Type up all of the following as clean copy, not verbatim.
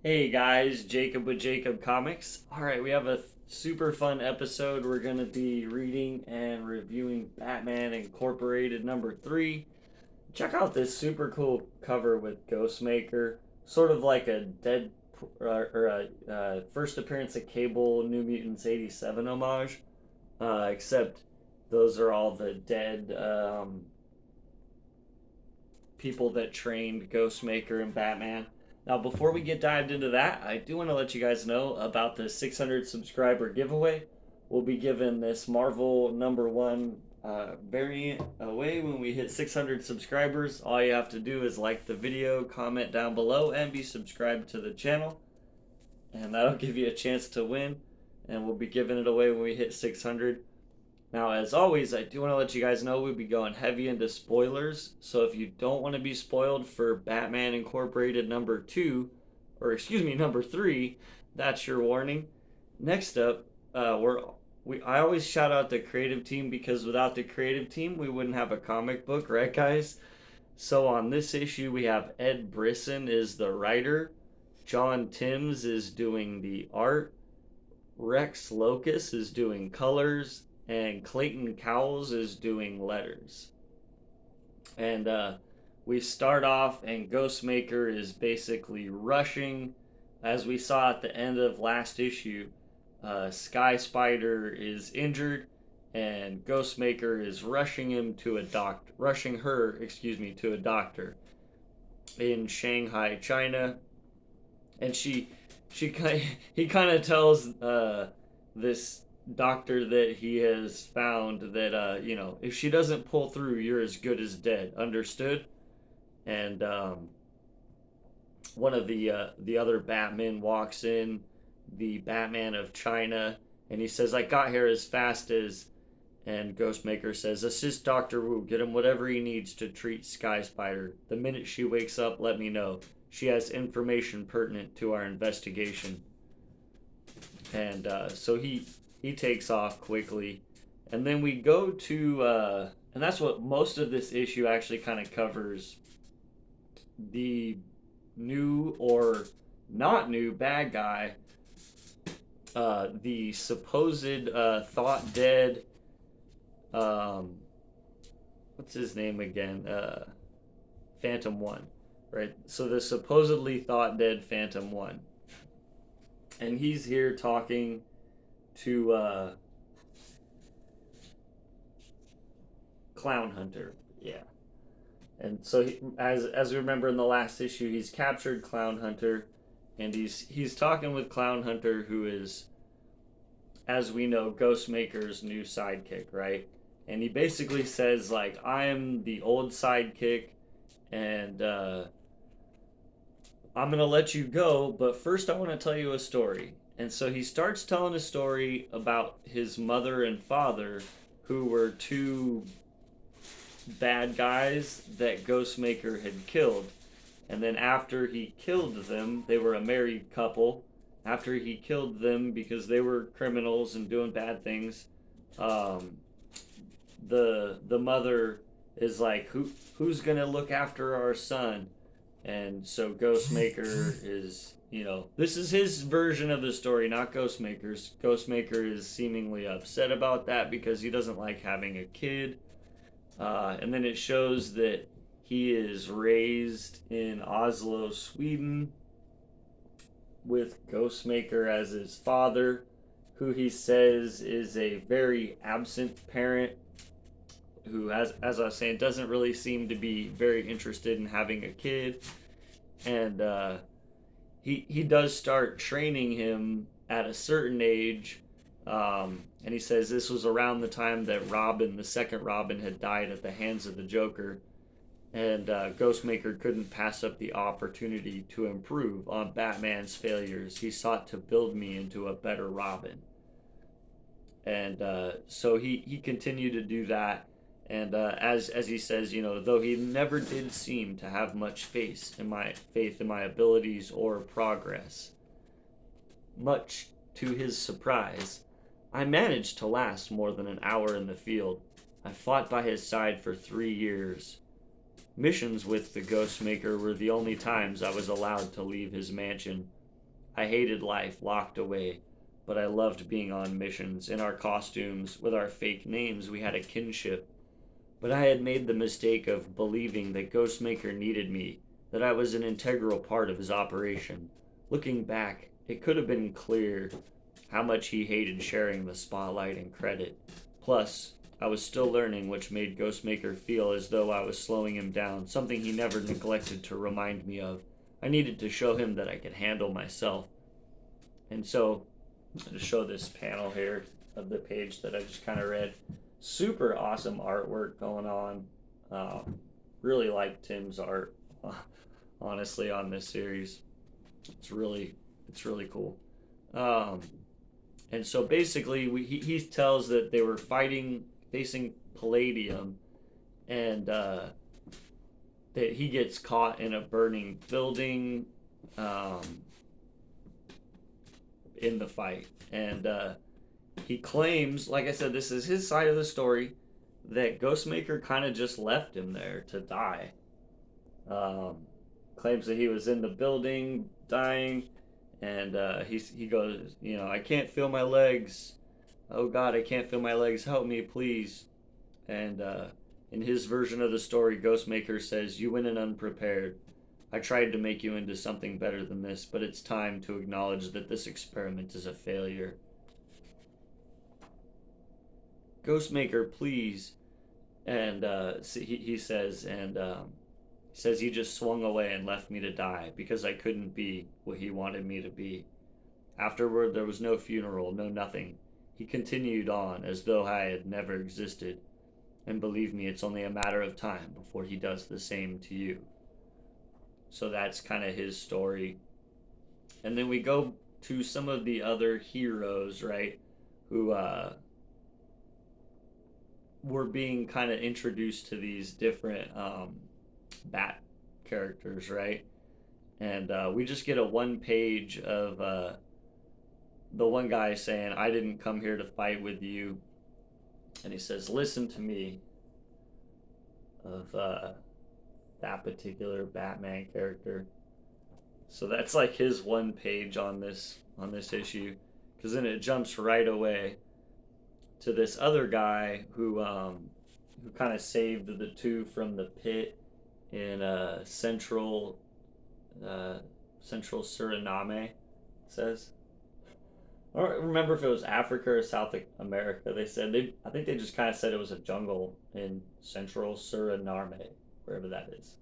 Hey guys, Jacob with Jacob Comics. Alright, we have a super fun episode. We're going to be reading and reviewing Batman Incorporated number 3. Check out this super cool cover with Ghostmaker. Sort of like a dead or a first appearance of Cable New Mutants 87 homage. Except those are all the dead people that trained Ghostmaker and Batman. Now, before we get dived into that, I do want to let you guys know about the 600 subscriber giveaway. We'll be giving this Marvel number one variant away when we hit 600 subscribers. All you have to do is like the video, comment down below, and be subscribed to the channel. And that'll give you a chance to win. And we'll be giving it away when we hit 600. Now, as always, I do want to let you guys know we'll be going heavy into spoilers. So if you don't want to be spoiled for Batman Incorporated number 2, or excuse me, number 3, that's your warning. Next up, I always shout out the creative team because without the creative team, we wouldn't have a comic book, right, guys? So on this issue, we have Ed Brisson is the writer, John Timms is doing the art, Rex Locus is doing colors, and Clayton Cowles is doing letters. And we start off, and Ghostmaker is basically rushing. As we saw at the end of last issue, Sky Spider is injured, and Ghostmaker is rushing her, to a doctor in Shanghai, China. And he kind of tells this doctor that he has found that if she doesn't pull through, you're as good as dead. Understood? And one of the other Batmen walks in, the Batman of China, and he says, "I got here as fast as." And Ghostmaker says, "Assist Dr. Wu. Get him whatever he needs to treat Sky Spider. The minute she wakes up, let me know. She has information pertinent to our investigation." And so he takes off quickly, and then we go to and that's what most of this issue actually kind of covers, the new or not new bad guy, the supposed thought dead, what's his name again, Phantom One, right? So the supposedly thought dead Phantom One, and he's here talking to Clown Hunter, yeah. And so as we remember in the last issue, he's captured Clown Hunter, and he's talking with Clown Hunter, who is, as we know, Ghostmaker's new sidekick, right? And he basically says, like, I am the old sidekick, and I'm gonna let you go, but first I want to tell you a story. And so he starts telling a story about his mother and father, who were two bad guys that Ghostmaker had killed. And then after he killed them, they were a married couple. After he killed them because they were criminals and doing bad things, the mother is like, who's gonna look after our son? And so Ghostmaker is, this is his version of the story, not Ghostmaker's. Ghostmaker is seemingly upset about that because he doesn't like having a kid. And then it shows that he is raised in Oslo, Sweden, with Ghostmaker as his father, who he says is a very absent parent who, as I was saying, doesn't really seem to be very interested in having a kid. And he does start training him at a certain age, and he says this was around the time that the second Robin, had died at the hands of the Joker, and Ghostmaker couldn't pass up the opportunity to improve on Batman's failures. He sought to build me into a better Robin. And so he continued to do that. And as he says, though he never did seem to have much faith in my abilities or progress, much to his surprise, I managed to last more than an hour in the field. I fought by his side for 3 years. Missions with the Ghostmaker were the only times I was allowed to leave his mansion. I hated life, locked away, but I loved being on missions. In our costumes, with our fake names, we had a kinship. But I had made the mistake of believing that Ghostmaker needed me, that I was an integral part of his operation. Looking back, it could have been clear how much he hated sharing the spotlight and credit. Plus, I was still learning, which made Ghostmaker feel as though I was slowing him down, something he never neglected to remind me of. I needed to show him that I could handle myself. And so, to show this panel here of the page that I just kind of read, super awesome artwork going on. Really like Tim's art, honestly, on this series. It's really cool. Um, and so basically, he tells that they were facing Palladium, and that he gets caught in a burning building um, in the fight. And he claims, like I said, this is his side of the story, that Ghostmaker kind of just left him there to die. Um, Claims that he was in the building dying, and he goes, I can't feel my legs. Oh God, I can't feel my legs. Help me, please. And in his version of the story, Ghostmaker says, "You went in unprepared. I tried to make you into something better than this, but it's time to acknowledge that this experiment is a failure. Ghostmaker, please." And he says, he says he just swung away and left me to die because I couldn't be what he wanted me to be. Afterward, there was no funeral, no nothing. He continued on as though I had never existed. And believe me, it's only a matter of time before he does the same to you. So that's kind of his story. And then we go to some of the other heroes, right, who were being kind of introduced to these different bat characters, right? And we just get a one page of the one guy saying, "I didn't come here to fight with you." And he says, "Listen to me," of that particular Batman character. So that's like his one page on this issue, because then it jumps right away to this other guy who kind of saved the two from the pit in central Suriname. It says, I don't remember if it was Africa or South America. I think they just kind of said it was a jungle in central Suriname, wherever that is.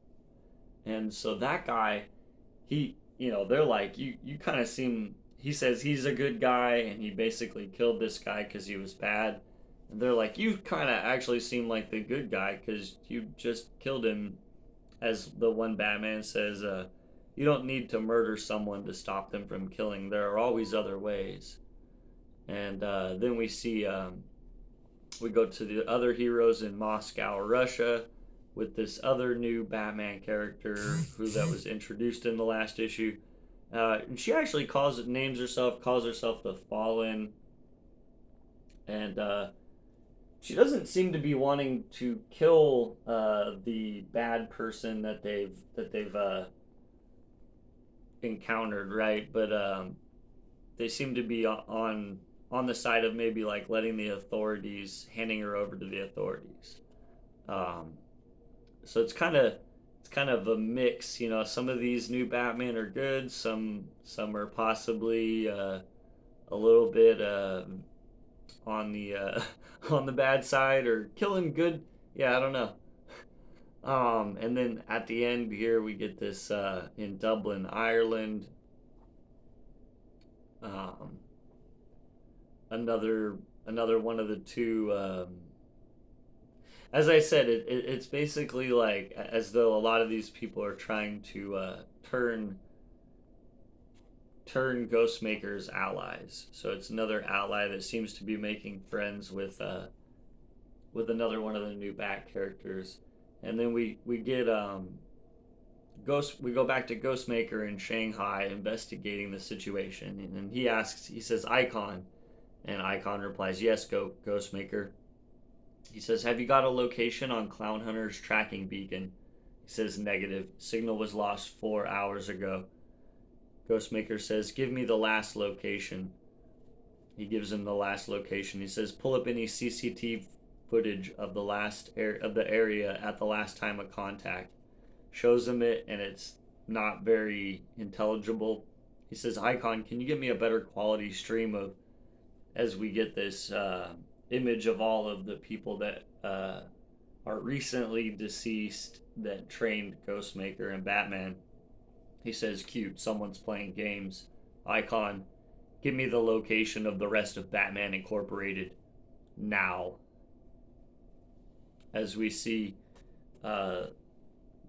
And so that guy, they're like, you kind of seem. He says he's a good guy, and he basically killed this guy because he was bad. And they're like, you kind of actually seem like the good guy because you just killed him. As the one Batman says, you don't need to murder someone to stop them from killing. There are always other ways. And then we go to the other heroes in Moscow, Russia, with this other new Batman character that was introduced in the last issue. And she actually calls herself the Fallen, and she doesn't seem to be wanting to kill the bad person that they've encountered, right? But they seem to be on the side of maybe like handing her over to the authorities. So it's kind of a mix, Some of these new Batman are good, some are possibly a little bit on the on the bad side, or killing good. Yeah, I don't know. And then at the end here we get this in Dublin, Ireland. Um, another one of the two. As I said, it's basically like as though a lot of these people are trying to turn Ghostmaker's allies. So it's another ally that seems to be making friends with another one of the new Bat characters. And then we get we go back to Ghostmaker in Shanghai investigating the situation, and he says, "Icon," and Icon replies, "Yes, Ghostmaker." He says, "Have you got a location on Clown Hunter's tracking beacon?" He says, "Negative. Signal was lost 4 hours ago." Ghostmaker says, "Give me the last location." He gives him the last location. He says, "Pull up any CCTV footage of the area at the last time of contact." Shows him it, and it's not very intelligible. He says, "Icon, can you get me a better quality stream of as we get this image of all of the people that are recently deceased that trained Ghostmaker and Batman?" He says, "Cute, someone's playing games. Icon, give me the location of the rest of Batman Incorporated now." As we see uh,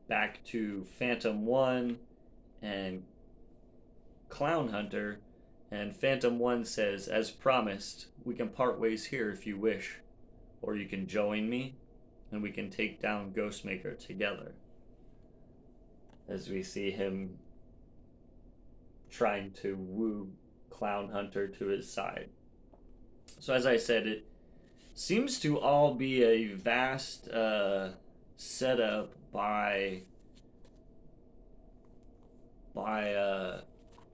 back to Phantom 1 and Clown Hunter, and Phantom 1 says, "As promised, we can part ways here if you wish, or you can join me and we can take down Ghostmaker together." As we see him trying to woo Clown Hunter to his side. So, as I said, it seems to all be a vast setup by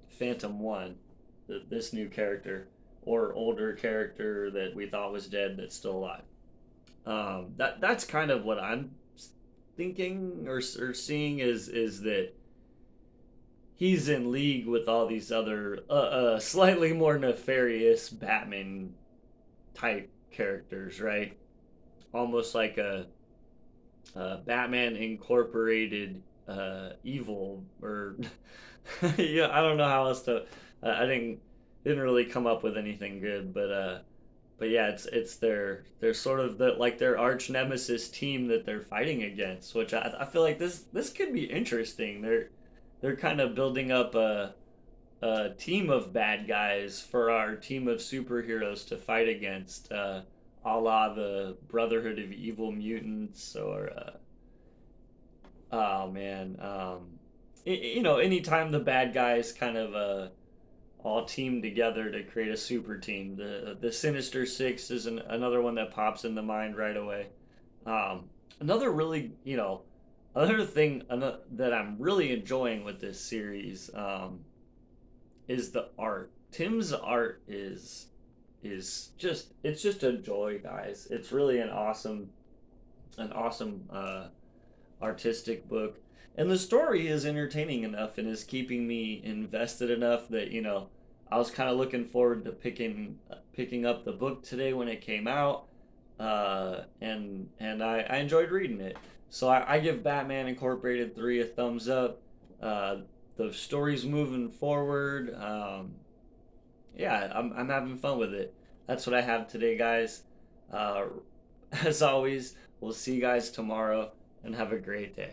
Phantom One, this new character or older character that we thought was dead that's still alive. That's kind of what I'm thinking or seeing is that he's in league with all these other slightly more nefarious Batman type characters, right? Almost like a Batman Incorporated evil, or yeah, I don't know how else to. I didn't really come up with anything good, but yeah, it's their sort of their arch nemesis team that they're fighting against, which I feel like this could be interesting. They're kind of building up a team of bad guys for our team of superheroes to fight against, a la the Brotherhood of Evil Mutants, or oh man, anytime the bad guys kind of all team together to create a super team, the Sinister Six is another one that pops in the mind right away. Another really, other thing that I'm really enjoying with this series is the art. Tim's art is just it's just a joy, guys. It's really an awesome artistic book, and the story is entertaining enough and is keeping me invested enough that I was kind of looking forward to picking up the book today when it came out, and I enjoyed reading it. So I give Batman Incorporated 3 a thumbs up. The story's moving forward. Yeah, I'm having fun with it. That's what I have today, guys. Uh, as always, we'll see you guys tomorrow, and have a great day.